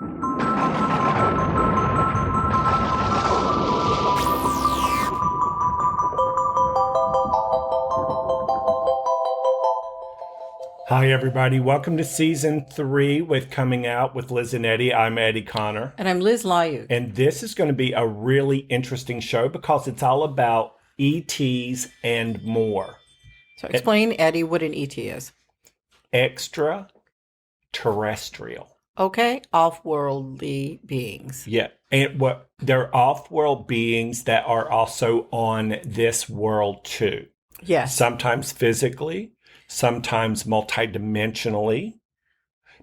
Hi, everybody. Welcome to Season 3 with Coming Out with Liz and Eddie. I'm eddieconner. And I'm lizlayug. And this is going to be a really interesting show because it's all about E.T.s and more. So explain, Eddie, what an E.T. is. Extraterrestrial. Okay, off-worldly beings. Yeah. And they're off-world beings that are also on this world too. Yes. Sometimes physically, sometimes multidimensionally,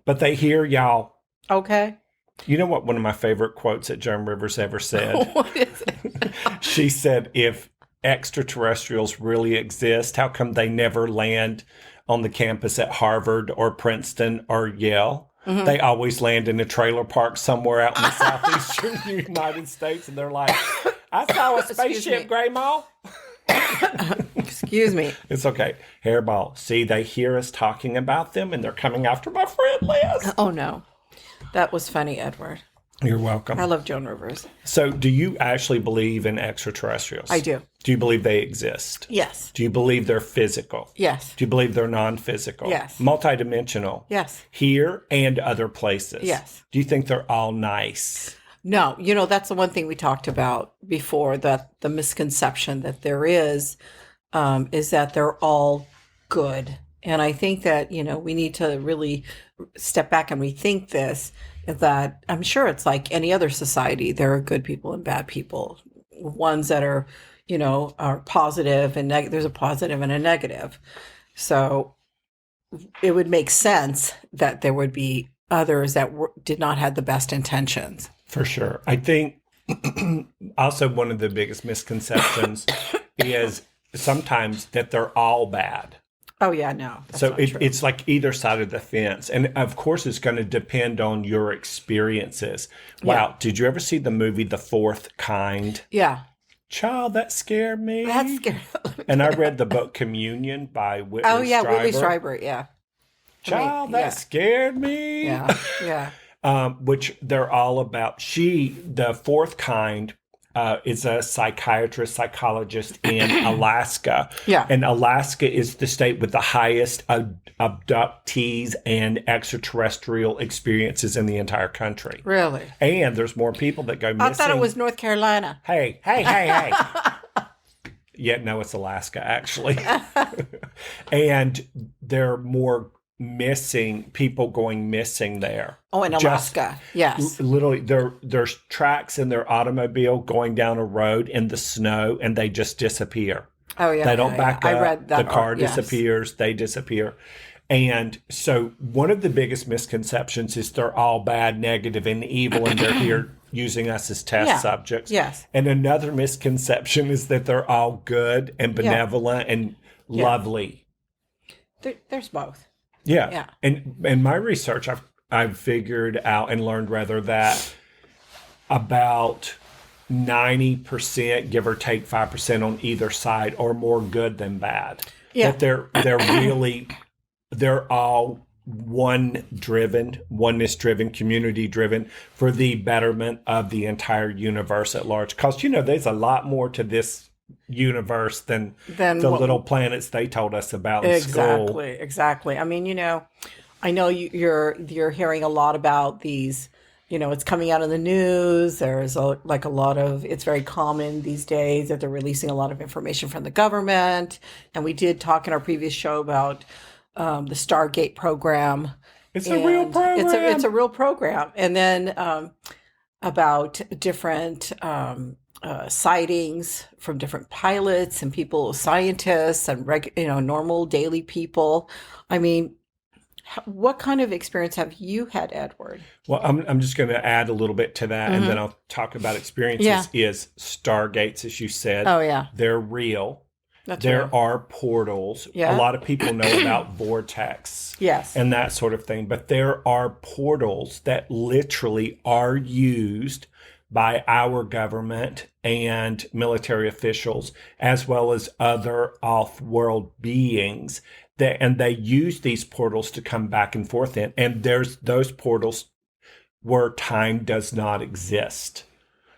but they hear y'all. Okay. You know what one of my favorite quotes that Joan Rivers ever said? What is it? She said, if extraterrestrials really exist, how come they never land on the campus at Harvard or Princeton or Yale? Mm-hmm. They always land in a trailer park somewhere out in the southeastern United States, and they're like, I saw a spaceship, Grandma. Excuse me. It's okay. Hairball. See, they hear us talking about them, and they're coming after my friend Liz. Oh, no. That was funny, Edward. You're welcome. I love Joan Rivers. So, do you actually believe in extraterrestrials? I do. Do you believe they exist? Yes. Do you believe they're physical? Yes. Do you believe they're non-physical? Yes. Multidimensional? Yes. Here and other places? Yes. Do you think they're all nice? No. You know, that's the one thing we talked about before, that the misconception that there is that they're all good. And I think that, you know, we need to really step back and rethink this, that I'm sure it's like any other society. There are good people and bad people, ones that are, you know, are positive and there's a positive and a negative. So it would make sense that there would be others that did not have the best intentions. For sure. I think also one of the biggest misconceptions is sometimes that they're all bad. Oh, yeah, no. So it's like either side of the fence. And of course, it's going to depend on your experiences. Wow. Yeah. Did you ever see the movie The Fourth Kind? Yeah. Child, that scared me. That scared me. And I read the book Communion by Whitley Strieber. Oh, yeah, Whitley Strieber, yeah. Child, that scared me. Yeah, yeah. Which they're all about. The fourth kind, is a psychiatrist, psychologist in Alaska. Yeah. And Alaska is the state with the highest abductees and extraterrestrial experiences in the entire country. Really? And there's more people that go missing. I thought it was North Carolina. Hey. Yeah, no, it's Alaska, actually. And there are more people going missing there. Oh, in Alaska. Yes. Literally, there's tracks in their automobile going down a road in the snow, and they just disappear. Oh, yeah. They don't back up. I read that. The car disappears. They disappear. And so one of the biggest misconceptions is they're all bad, negative, and evil, and they're here using us as test subjects. Yes. And another misconception is that they're all good and benevolent and lovely. There's both. Yeah. And in my research, I've figured out and learned rather that about 90%, give or take 5% on either side, are more good than bad. Yeah. That they're all oneness driven, community driven for the betterment of the entire universe at large. Because, you know, there's a lot more to this universe than the little planets they told us about in school. Exactly. I mean, you know, I know you're hearing a lot about these, you know, it's coming out in the news. There's it's very common these days that they're releasing a lot of information from the government. And we did talk in our previous show about the Stargate program. It's a real program. It's a real program. And then about different sightings from different pilots and people, scientists and normal daily people. I mean, what kind of experience have you had, Edward? Well, I'm just going to add a little bit to that, and then I'll talk about experiences. Yeah. Is Stargates, as you said. Oh, yeah. They're real. There are portals. Yeah. A lot of people know about vortex. Yes. And that sort of thing. But there are portals that literally are used by our government and military officials, as well as other off-world beings. And they use these portals to come back and forth in. And there's those portals where time does not exist.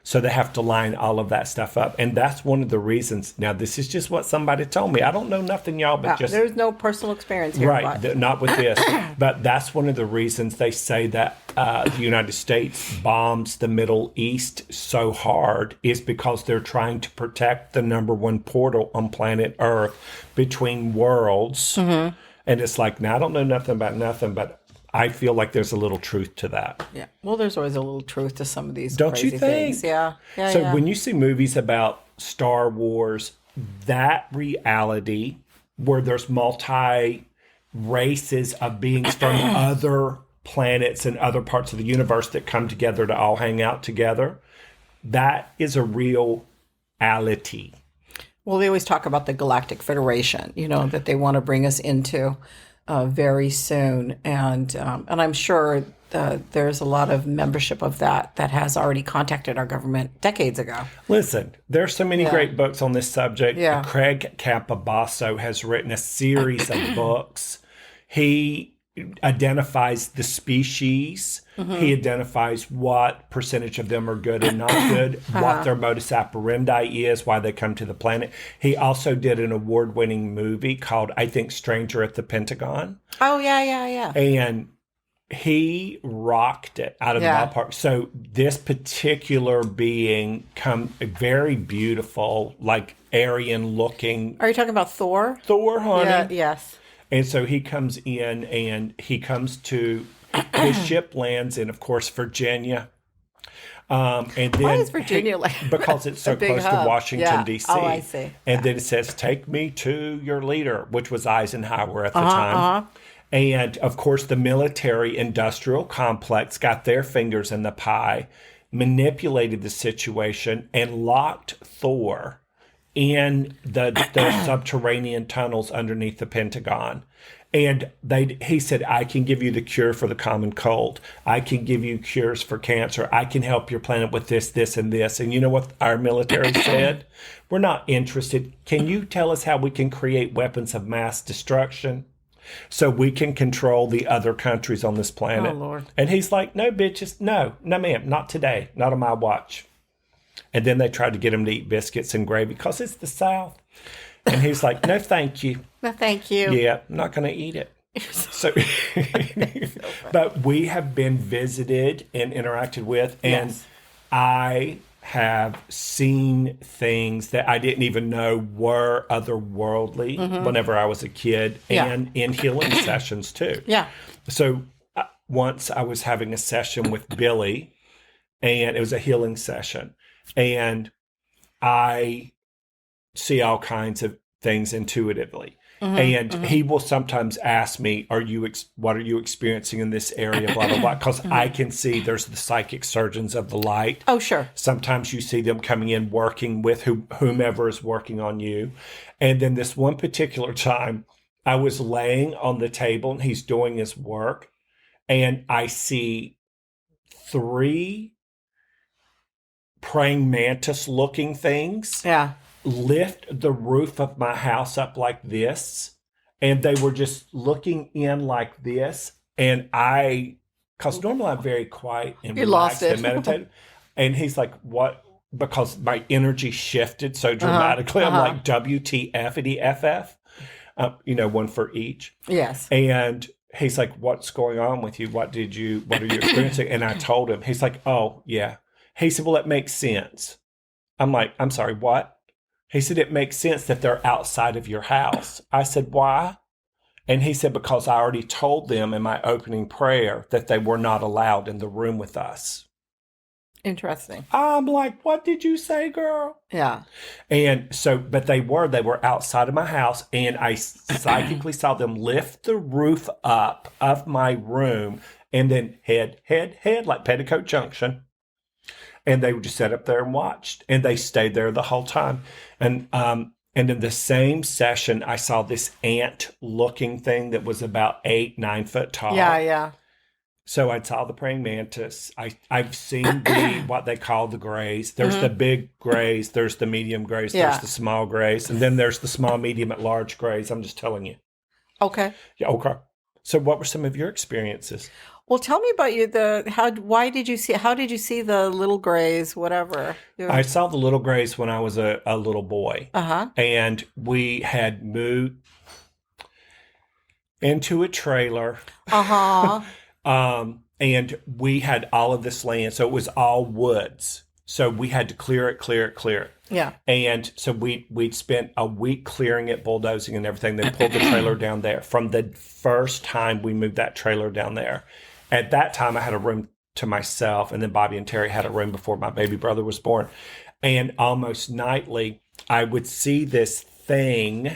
So they have to line all of that stuff up. And that's one of the reasons. Now, this is just what somebody told me. I don't know nothing, y'all, but just... There's no personal experience here. Right, not with this. But that's one of the reasons they say that the United States bombs the Middle East so hard is because they're trying to protect the number one portal on planet Earth between worlds. And it's like, now I don't know nothing about nothing, but I feel like there's a little truth to that. Yeah. Well, there's always a little truth to some of these Don't crazy you think? things. Yeah. So when you see movies about Star Wars, that reality where there's multi races of beings from other planets and other parts of the universe that come together to all hang out together, that is a reality. Well, they always talk about the Galactic Federation, that they want to bring us into very soon. And I'm sure there's a lot of membership of that has already contacted our government decades ago. Listen, there's so many great books on this subject. Yeah. Craig Campobasso has written a series of books. He identifies the species. He identifies what percentage of them are good and not good, what their modus operandi is, why they come to the planet. He also did an award-winning movie called, I think, Stranger at the Pentagon. Oh, yeah. And he rocked it out of the ballpark. So this particular being come very beautiful, like Aryan-looking. Are you talking about Thor? Thor, honey. Yeah, yes. And so he comes in and he comes to, his ship lands in, of course, Virginia. And then, why is Virginia like because it's so close hub. to Washington, D.C. Oh, I see. And then it says, take me to your leader, which was Eisenhower at the time. And, of course, the military-industrial complex got their fingers in the pie, manipulated the situation, and locked Thor in the subterranean tunnels underneath the Pentagon. And he said, I can give you the cure for the common cold. I can give you cures for cancer. I can help your planet with this, this, and this. And you know what our military said? We're not interested. Can you tell us how we can create weapons of mass destruction so we can control the other countries on this planet? Oh, Lord. And he's like, no, bitches. No, ma'am. Not today. Not on my watch. And then they tried to get him to eat biscuits and gravy because it's the South. And he's like, no, thank you. No, thank you. Yeah, I'm not going to eat it. So, but we have been visited and interacted with, and I have seen things that I didn't even know were otherworldly whenever I was a kid, and in healing sessions too. Yeah. So once I was having a session with Billy, and it was a healing session, and I see all kinds of things intuitively. And he will sometimes ask me, what are you experiencing in this area, blah, blah, blah, because I can see there's the psychic surgeons of the light. Oh, sure. Sometimes you see them coming in, working with whomever is working on you. And then this one particular time, I was laying on the table and he's doing his work, and I see 3 praying mantis-looking things. Yeah. Lift the roof of my house up like this, and they were just looking in like this, and because normally I'm very quiet and relaxed and meditative, and he's like, what? Because my energy shifted so dramatically. I'm like, WTF, EDFF, one for each. Yes. And he's like, what's going on with you? What are you experiencing? And I told him. He's like, oh yeah. He said, well, it makes sense. I'm like, I'm sorry, what? He said, it makes sense that they're outside of your house. I said, why? And he said, because I already told them in my opening prayer that they were not allowed in the room with us. Interesting. I'm like, what did you say, girl? Yeah. And so, but they were outside of my house, and I psychically saw them lift the roof up of my room and then head, like Petticoat Junction. And they would just sat up there and watched, and they stayed there the whole time. And in the same session, I saw this ant-looking thing that was about 8-9 foot tall. Yeah. So I saw the praying mantis. I've seen what they call the grays. There's the big grays. There's the medium grays. There's the small grays. And then there's the small, medium, and large grays. I'm just telling you. Okay. Yeah, okay. So what were some of your experiences? Well, tell me about you. How did you see the little grays? Whatever. I saw the little grays when I was a little boy. Uh-huh. And we had moved into a trailer. Uh-huh. And we had all of this land. So it was all woods. So we had to clear it. Yeah. And so we'd spent a week clearing it, bulldozing and everything, then pulled the trailer down there. From the first time we moved that trailer down there, at that time I had a room to myself, and then Bobby and Terry had a room before my baby brother was born. And almost nightly, I would see this thing.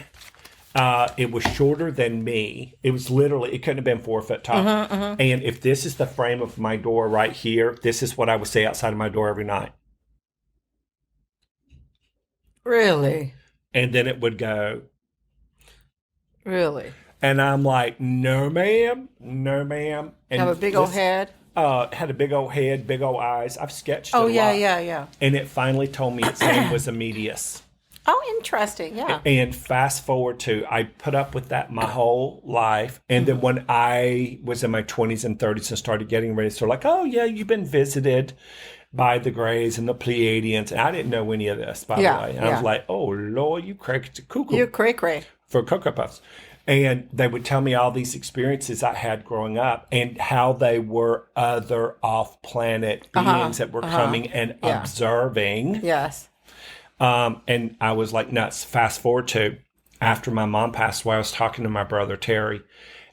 It was shorter than me. It was literally, it couldn't have been 4 foot tall. And if this is the frame of my door right here, this is what I would see outside of my door every night. Really? And then it would go. Really? And I'm like, no, ma'am. No, ma'am. And Have a big old head? Had a big old head, big old eyes. I've sketched it a lot. Yeah. And it finally told me its name was E.T.s. Oh, interesting. Yeah. And fast forward to, I put up with that my whole life. And then when I was in my 20s and 30s and started getting ready, so like, oh, yeah, you've been visited by the Greys and the Pleiadians. And I didn't know any of this, by the way. And I was like, oh, Lord, you cracked cuckoo. You're cray-cray. For Cocoa Puffs. And they would tell me all these experiences I had growing up and how they were other off-planet beings that were coming and observing. Yes. And I was like nuts. Fast forward to after my mom passed away, I was talking to my brother Terry,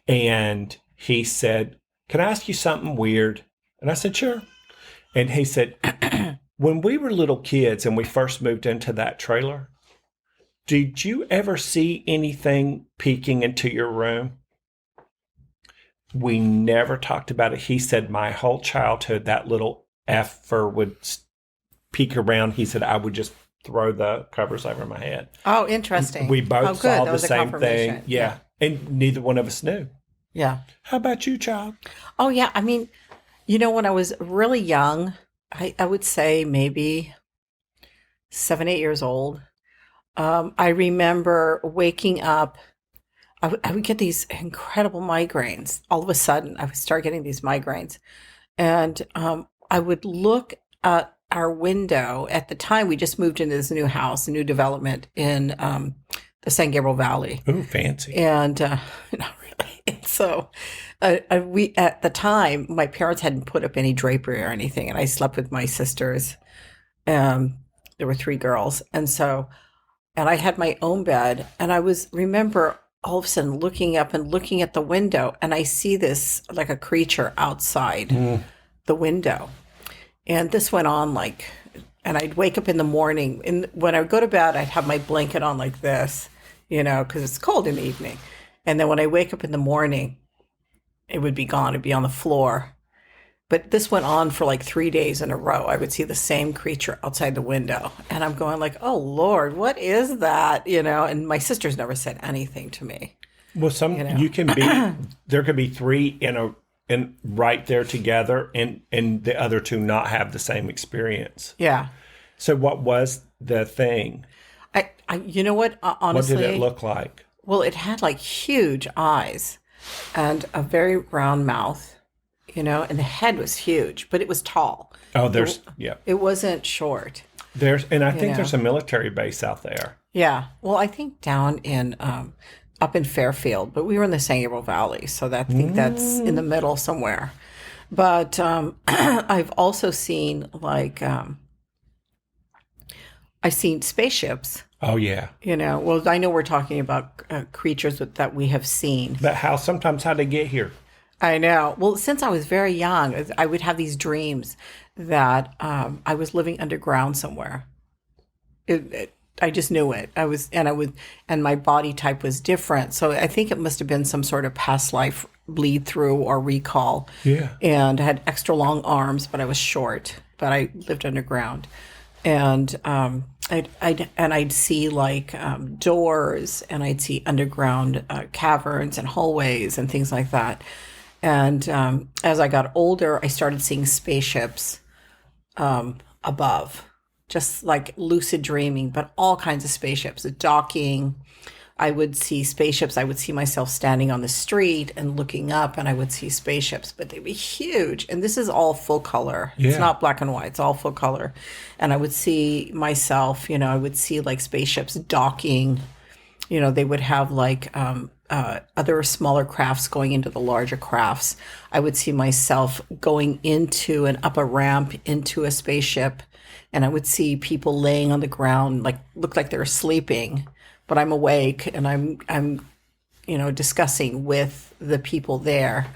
and he said, can I ask you something weird? And I said, sure. And he said, when we were little kids and we first moved into that trailer, did you ever see anything peeking into your room? We never talked about it. He said, my whole childhood, that little effer would peek around. He said, I would just throw the covers over my head. Oh, interesting. We both saw the was a same thing. confirmation. Yeah. And neither one of us knew. Yeah. How about you, child? Oh, yeah. I mean, when I was really young, I would say maybe 7, 8 years old, I remember waking up. I would get these incredible migraines. All of a sudden, I would start getting these migraines. And I would look at our window. At the time, we just moved into this new house, a new development in the San Gabriel Valley. Ooh, fancy. And not really. And so we, at the time, my parents hadn't put up any drapery or anything. And I slept with my sisters. There were 3 girls. And I had my own bed, and remember all of a sudden looking up and looking at the window, and I see this like a creature outside the window. And this went on and I'd wake up in the morning, and when I would go to bed, I'd have my blanket on like this, because it's cold in the evening. And then when I wake up in the morning, it would be gone. It'd be on the floor. But this went on for 3 days in a row. I would see the same creature outside the window. And I'm going oh, Lord, what is that? And my sisters never said anything to me. Well, you can be, there could be 3 in right there together and the other 2 not have the same experience. Yeah. So what was the thing? You know what? Honestly. What did it look like? Well, it had huge eyes and a very round mouth. And the head was huge, but it was tall. Oh, It wasn't short. I think there's a military base out there. Yeah. Well, I think down in, up in Fairfield, but we were in the San Gabriel Valley. So I think that's in the middle somewhere. But I've also seen I've seen spaceships. Oh, yeah. Well, I know we're talking about creatures that we have seen. But sometimes how they get here? I know. Well, since I was very young, I would have these dreams that I was living underground somewhere. I just knew it. And my body type was different. So I think it must have been some sort of past life bleed through or recall. Yeah. And I had extra long arms, but I was short. But I lived underground, and I'd see doors, and I'd see underground caverns and hallways and things like that. And as I got older, I started seeing spaceships above, just like lucid dreaming, but all kinds of spaceships, docking, I would see spaceships. I would see myself standing on the street and looking up, and I would see spaceships, but they'd be huge. And this is all full color. Yeah. It's not black and white. It's all full color. And I would see myself, I would see like spaceships docking. They would have like other smaller crafts going into the larger crafts. I would see myself going into and up a ramp into a spaceship, and I would see people laying on the ground, like look like they're sleeping, but I'm awake and I'm discussing with the people there.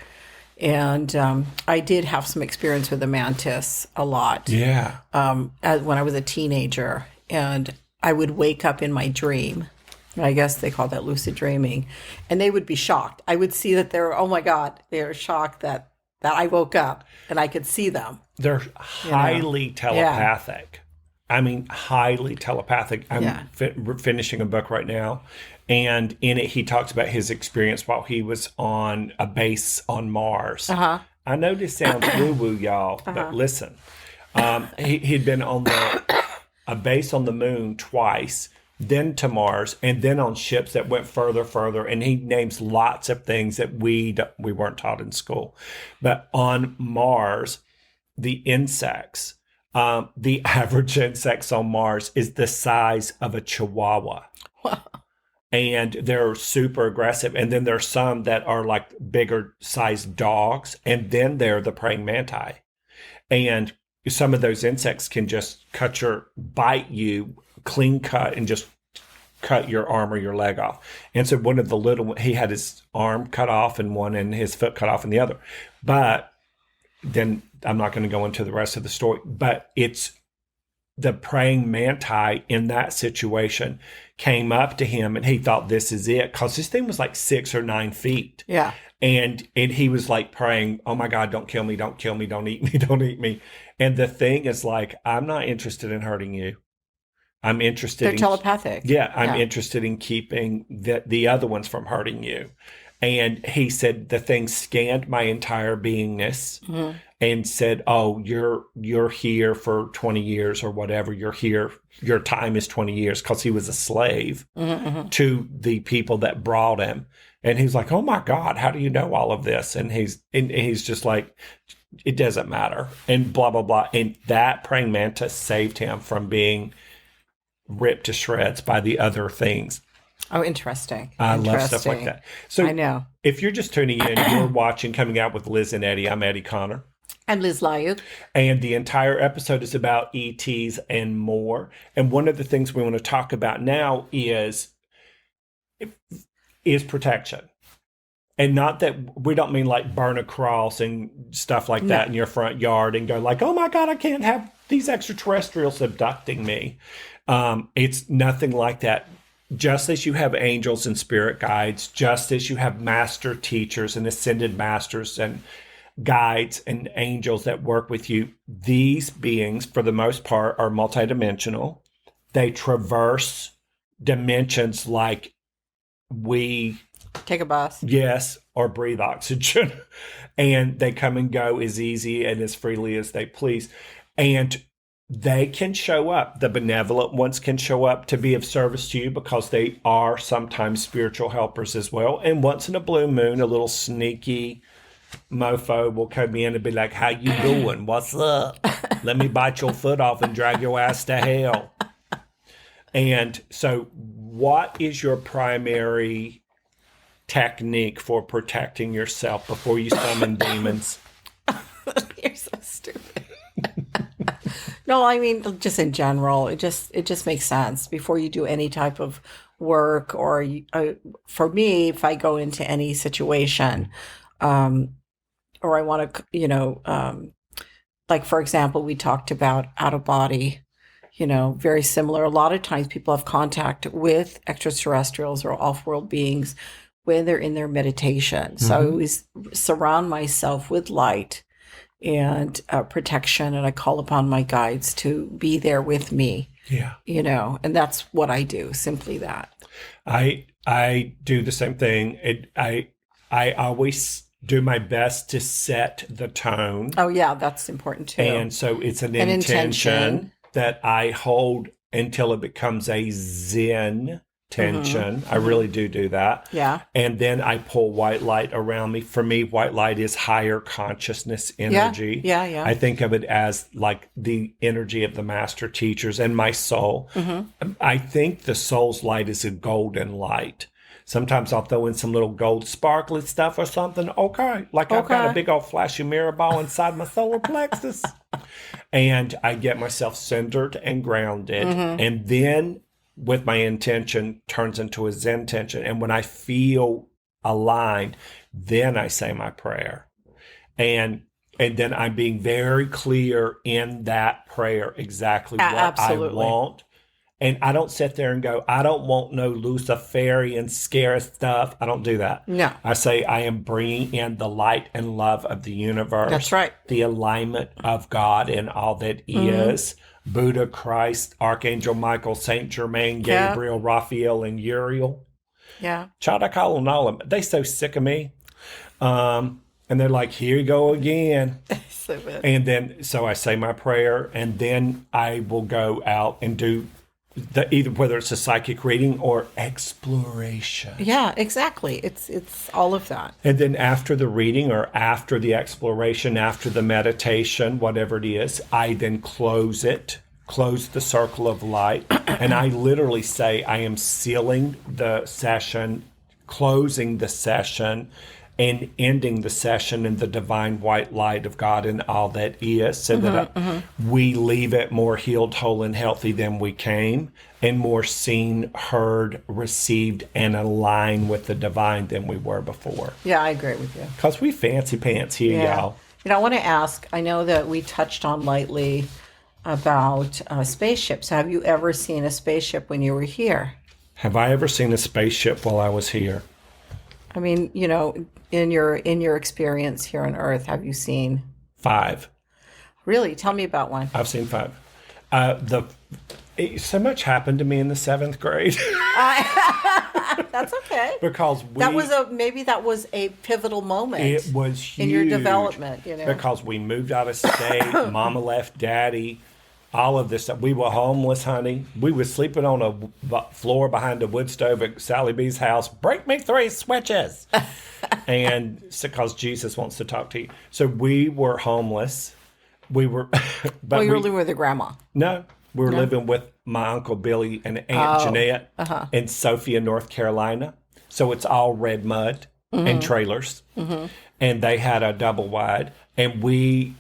And I did have some experience with the mantis a lot. Yeah. When I was a teenager, and I would wake up in my dream. I guess they call that lucid dreaming. And they would be shocked. I would see that oh my God, they're shocked that I woke up and I could see them. They're highly telepathic. I mean, highly telepathic. I'm finishing a book right now. And in it, he talks about his experience while he was on a base on Mars. Uh-huh. I know this sounds woo-woo, y'all, but listen. He'd been on a base on the moon twice, then to Mars, and then on ships that went further, and he names lots of things that we weren't taught in school. But on Mars, the insects, the average insects on Mars is the size of a chihuahua. Wow. And they're super aggressive. And then there's some that are like bigger sized dogs, and then they're the praying mantis. And some of those insects can just bite you, clean cut, and just cut your arm or your leg off. And so one of the little, he had his arm cut off in one and his foot cut off in the other. But then I'm not going to go into the rest of the story, but it's the praying mantis in that situation came up to him, and he thought, this is it. Because this thing was like 6 or 9 feet. Yeah. And he was like praying, oh my God, don't kill me, don't kill me, don't eat me, don't eat me. And the thing is like, I'm not interested in hurting you. I'm interested They're telepathic. Yeah, I'm interested in keeping the other ones from hurting you. And he said the thing scanned my entire beingness and said, oh, you're here for 20 years or whatever. You're here. Your time is 20 years, because he was a slave to the people that brought him. And he's like, oh my God, how do you know all of this? And he's just like, it doesn't matter. And blah, blah, blah. And that praying mantis saved him from being ripped to shreds by the other things. Oh, interesting. I love stuff like that. So I know. If you're just tuning in, you're watching Coming Out with Liz and Eddie. I'm Eddie Conner. I'm lizlayug. And the entire episode is about E.T.s and more. And one of the things we want to talk about now is protection. And not that we don't mean like burn a cross and stuff like that in your front yard and go like, oh my God, I can't have these extraterrestrials abducting me. It's nothing like that. Just as you have angels and spirit guides, just as you have master teachers and ascended masters and guides and angels that work with you, these beings, for the most part, are multidimensional. They traverse dimensions like we take a bus. Yes, or breathe oxygen. And they come and go as easy and as freely as they please. And they can show up. The benevolent ones can show up to be of service to you, because they are sometimes spiritual helpers as well. And once in a blue moon, a little sneaky mofo will come in and be like, how you doing? What's up? Let me bite your foot off and drag your ass to hell. And so what is your primary technique for protecting yourself before you summon demons? You're so stupid. No, I mean, just in general, it just makes sense before you do any type of work, or for me, if I go into any situation, or I want to, like, for example, we talked about out of body, very similar. A lot of times people have contact with extraterrestrials or off-world beings when they're in their meditation. So I always surround myself with light and protection, and I call upon my guides to be there with me. Yeah. And that's what I do, simply that. I do the same thing. I always do my best to set the tone. Oh yeah, that's important too. And so it's an intention that I hold until it becomes a zen tension. I really do that. Yeah. And then I pull white light around me. For me, white light is higher consciousness energy. Yeah. I think of it as like the energy of the master teachers and my soul. I think the soul's light is a golden light. Sometimes I'll throw in some little gold sparkly stuff or something. Okay. Like I've got a big old flashy mirror ball inside my solar plexus. And I get myself centered and grounded. And then with my intention turns into a Zen tension. And when I feel aligned, then I say my prayer. And then I'm being very clear in that prayer exactly what Absolutely. I want. And I don't sit there and go, I don't want no Luciferian scare stuff. I don't do that. No. I say I am bringing in the light and love of the universe. That's right. The alignment of God and all that is. Buddha, Christ, Archangel Michael, Saint Germain, Gabriel, Raphael, and Uriel. Yeah. Child, I call them all of them. They so sick of me. And they're like, here you go again. So good. And then, so I say my prayer, and then I will go out and do either whether it's a psychic reading or exploration. Yeah, exactly. It's all of that. And then after the reading or after the exploration, after the meditation, whatever it is, I then close the circle of light. And I literally say I am sealing the session, closing the session, and ending the session in the divine white light of God and all that is, so that we leave it more healed, whole, and healthy than we came, and more seen, heard, received, and aligned with the divine than we were before. Yeah, I agree with you. Because we fancy pants here, y'all. You know, I want to ask, I know that we touched on lightly about spaceships. Have you ever seen a spaceship when you were here? Have I ever seen a spaceship while I was here? I mean, you know, in your experience here on Earth, have you seen 5. Really? Tell me about one. I've seen 5. So much happened to me in the 7th grade. That's okay. Because maybe that was a pivotal moment. It was huge. In your development, you know. Because we moved out of state, Mama left Daddy, all of this stuff. We were homeless, honey. We were sleeping on a floor behind a wood stove at Sally B's house. Break me 3 switches. And because Jesus wants to talk to you. So we were homeless. We were... but you were living with your grandma. No. We were living with my Uncle Billy and Aunt Jeanette in Sophia, North Carolina. So it's all red mud and trailers. And they had a double wide. And we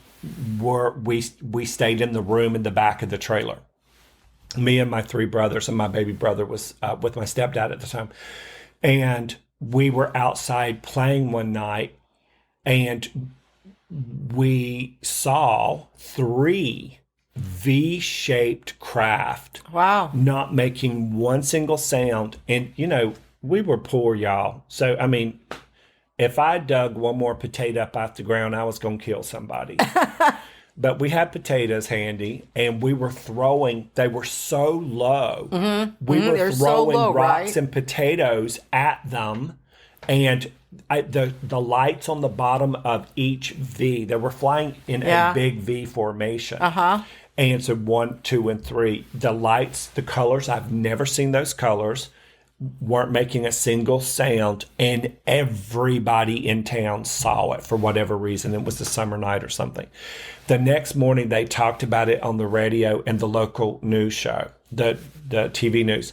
stayed in the room in the back of the trailer. Me and my 3 brothers, and my baby brother was with my stepdad at the time. And we were outside playing one night, and we saw 3 V-shaped craft. Wow. Not making one single sound. And, you know, we were poor, y'all. So, I mean, if I dug one more potato up out the ground, I was going to kill somebody. But we had potatoes handy, and we were throwing, they were so low. We were throwing rocks and potatoes at them. And the lights on the bottom of each V, they were flying in a big V formation. And so 1, 2, and 3, the lights, the colors, I've never seen those colors, weren't making a single sound, and everybody in town saw it for whatever reason. It was a summer night or something. The next morning, they talked about it on the radio and the local news show, the TV news.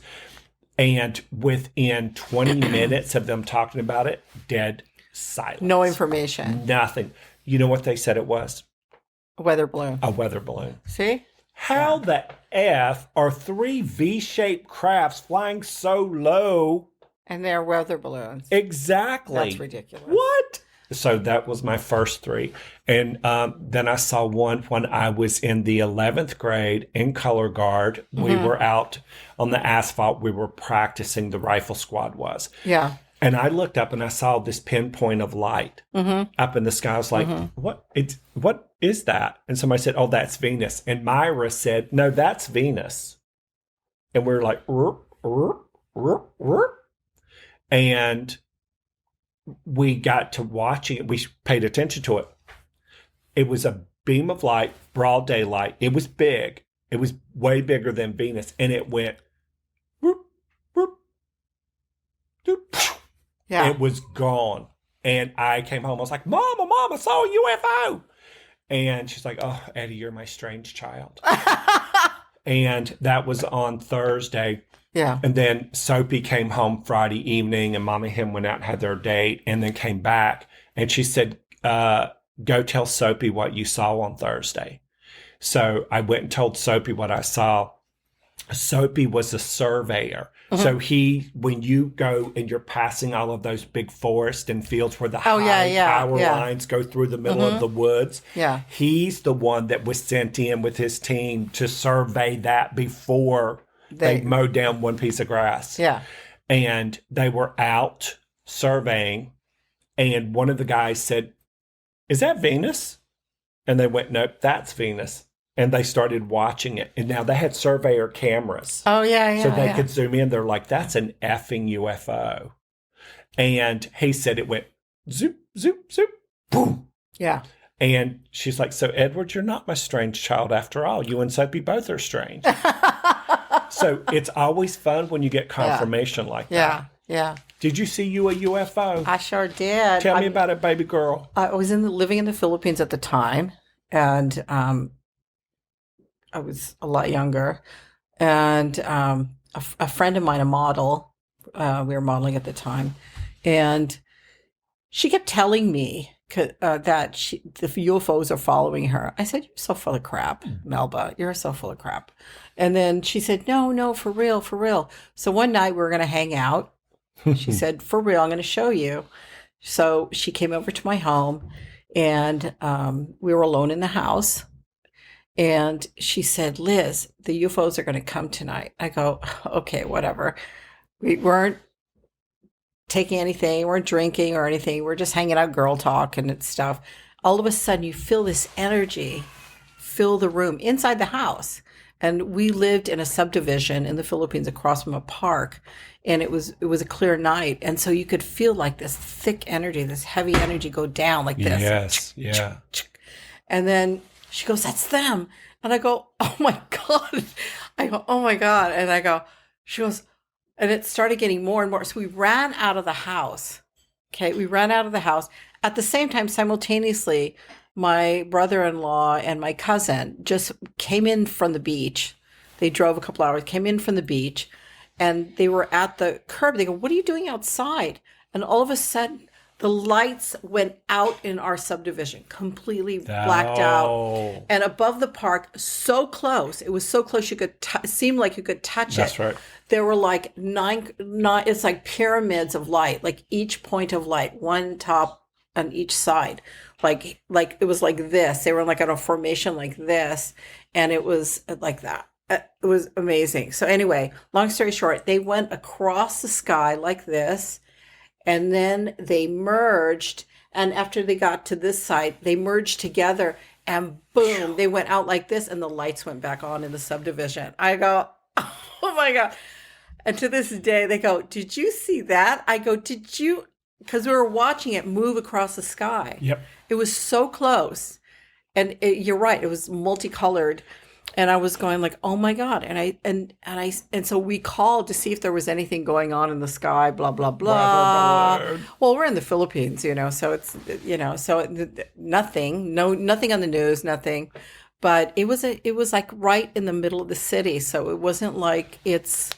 And within 20 minutes of them talking about it, dead silence. No information. Nothing. You know what they said it was? A weather balloon. A weather balloon. See? How the F are 3 V-shaped crafts flying so low? And they're weather balloons. Exactly. That's ridiculous. What? So that was my first 3. And then I saw one when I was in the 11th grade in color guard. We were out on the asphalt. We were practicing, the rifle squad was. Yeah. And I looked up and I saw this pinpoint of light up in the sky. I was like, what is that? And somebody said, oh, that's Venus. And Myra said, no, that's Venus. And we were like, and we got to watching it. We paid attention to it. It was a beam of light, broad daylight. It was big. It was way bigger than Venus. And it went whoop, whoop, Yeah. It was gone. And I came home. I was like, Mom, I saw a UFO. And she's like, oh, Eddie, you're my strange child. And that was on Thursday. Yeah. And then Soapy came home Friday evening, and Mom and him went out and had their date, and then came back. And she said, go tell Soapy what you saw on Thursday. So I went and told Soapy what I saw. Soapy was a surveyor. Mm-hmm. So when you go and you're passing all of those big forests and fields where the power lines go through the middle of the woods, he's the one that was sent in with his team to survey that before they mowed down one piece of grass. Yeah. And they were out surveying, and one of the guys said, is that Venus? And they went, nope, that's Venus. And they started watching it. And now they had surveyor cameras. Oh, yeah. So they could zoom in. They're like, that's an effing UFO. And he said it went zoop, zoop, zoop, boom. Yeah. And she's like, so Edward, you're not my strange child after all. You and Soapy both are strange. So it's always fun when you get confirmation like that. Yeah. Did you see a UFO? I sure did. Tell me about it, baby girl. I was living in the Philippines at the time, and I was a lot younger, and a friend of mine, a model, we were modeling at the time, and she kept telling me that the UFOs are following her. I said, you're so full of crap, Melba. You're so full of crap. And then she said, no, for real, for real. So one night we were going to hang out. She said, for real, I'm going to show you. So she came over to my home, and we were alone in the house. And she said, Liz, the UFOs are going to come tonight. I go, okay, whatever. We weren't taking anything, we weren't drinking or anything. We're just hanging out, girl talk and stuff. All of a sudden, you feel this energy fill the room inside the house. And we lived in a subdivision in the Philippines across from a park. And it was a clear night. And so you could feel like this thick energy, this heavy energy go down like this. Yes, yeah. And then she goes, that's them. And I go, oh my God. I go, oh my God. And she goes, and it started getting more and more. So we ran out of the house. Okay. We ran out of the house. At the same time, simultaneously, my brother-in-law and my cousin just came in from the beach. They drove a couple hours, came in from the beach, and they were at the curb. They go, what are you doing outside? And all of a sudden, the lights went out in our subdivision, completely blacked out. And above the park, so close. It was so close you could seem like you could touch it. That's right. There were like nine, it's like pyramids of light, like each point of light, one top on each side. Like it was like this. They were like on a formation like this. And it was like that. It was amazing. So anyway, long story short, they went across the sky like this. And then they merged. And after they got to this side, they merged together. And boom, they went out like this. And the lights went back on in the subdivision. I go, oh my God. And to this day, they go, did you see that? I go, did you? Because we were watching it move across the sky. Yep. It was so close. And you're right. It was multicolored. And I was going like, oh my God. And so we called to see if there was anything going on in the sky, blah, blah, blah. Well, we're in the Philippines, so it's, nothing, nothing on the news, nothing. But it was like right in the middle of the city. So it wasn't like it's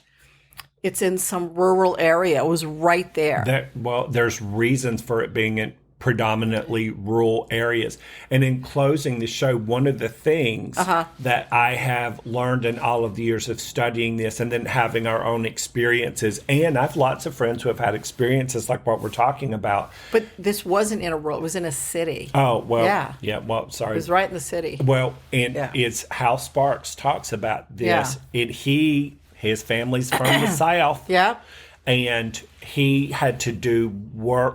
in some rural area. It was right there. There's reasons for it being in predominantly rural areas. And in closing the show, one of the things that I have learned in all of the years of studying this and then having our own experiences, and I have lots of friends who have had experiences like what we're talking about. But this wasn't in a rural, it was in a city. Oh, well, yeah, well, sorry. It was right in the city. Well, and it's Hal Sparks talks about this. Yeah. His family's from the South. Yeah. And he had to do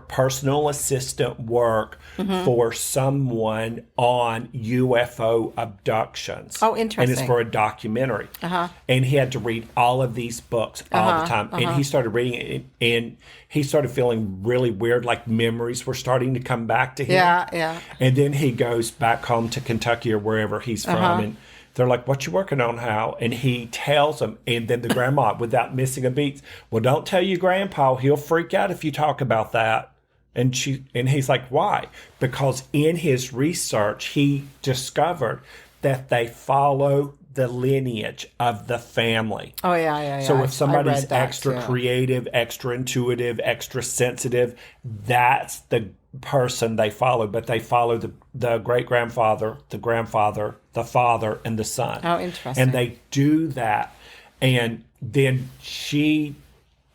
personal assistant work for someone on UFO abductions. Oh, interesting. And it's for a documentary. And he had to read all of these books all the time. And he started reading it, and he started feeling really weird, like memories were starting to come back to him. Yeah. And then he goes back home to Kentucky or wherever he's from, and they're like, what you working on, Hal? And he tells them, and then the grandma, without missing a beat, well, don't tell your grandpa. He'll freak out if you talk about that. And he's like, why? Because in his research, he discovered that they follow the lineage of the family. Oh, yeah. So if somebody's extra creative, extra intuitive, extra sensitive, that's the person they follow. But they follow the great-grandfather, the grandfather, the father, and the son. Oh, interesting. And they do that. And then she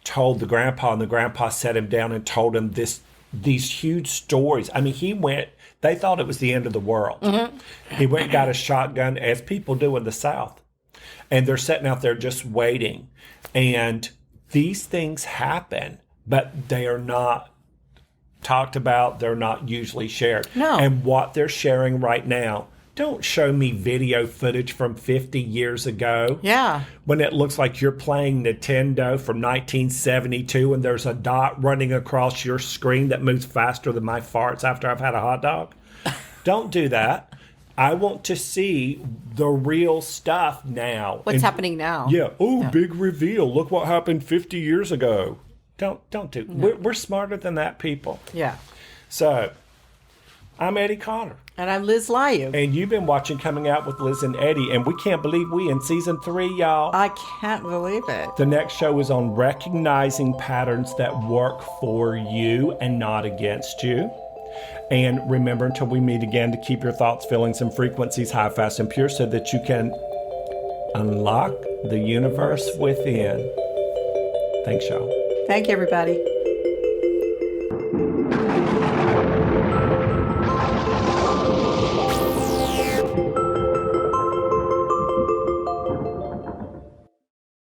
told the grandpa, and the grandpa sat him down and told him these huge stories. I mean, they thought it was the end of the world. Mm-hmm. He went and got a shotgun, as people do in the South. And they're sitting out there just waiting. And these things happen, but they are not talked about. They're not usually shared. No. And what they're sharing right now, don't show me video footage from 50 years ago. Yeah. When it looks like you're playing Nintendo from 1972 and there's a dot running across your screen that moves faster than my farts after I've had a hot dog. Don't do that. I want to see the real stuff now. What's happening now? Yeah. Oh, big reveal. Look what happened 50 years ago. Don't do. No. We're smarter than that, people. Yeah. So, I'm Eddie Conner. And I'm lizlayug. And you've been watching Coming Out with Liz and Eddie, and we can't believe we in season 3, y'all. I can't believe it. The next show is on recognizing patterns that work for you and not against you. And remember, until we meet again, to keep your thoughts, feelings, and frequencies high, fast, and pure so that you can unlock the universe within. Thanks, y'all. Thank you, everybody.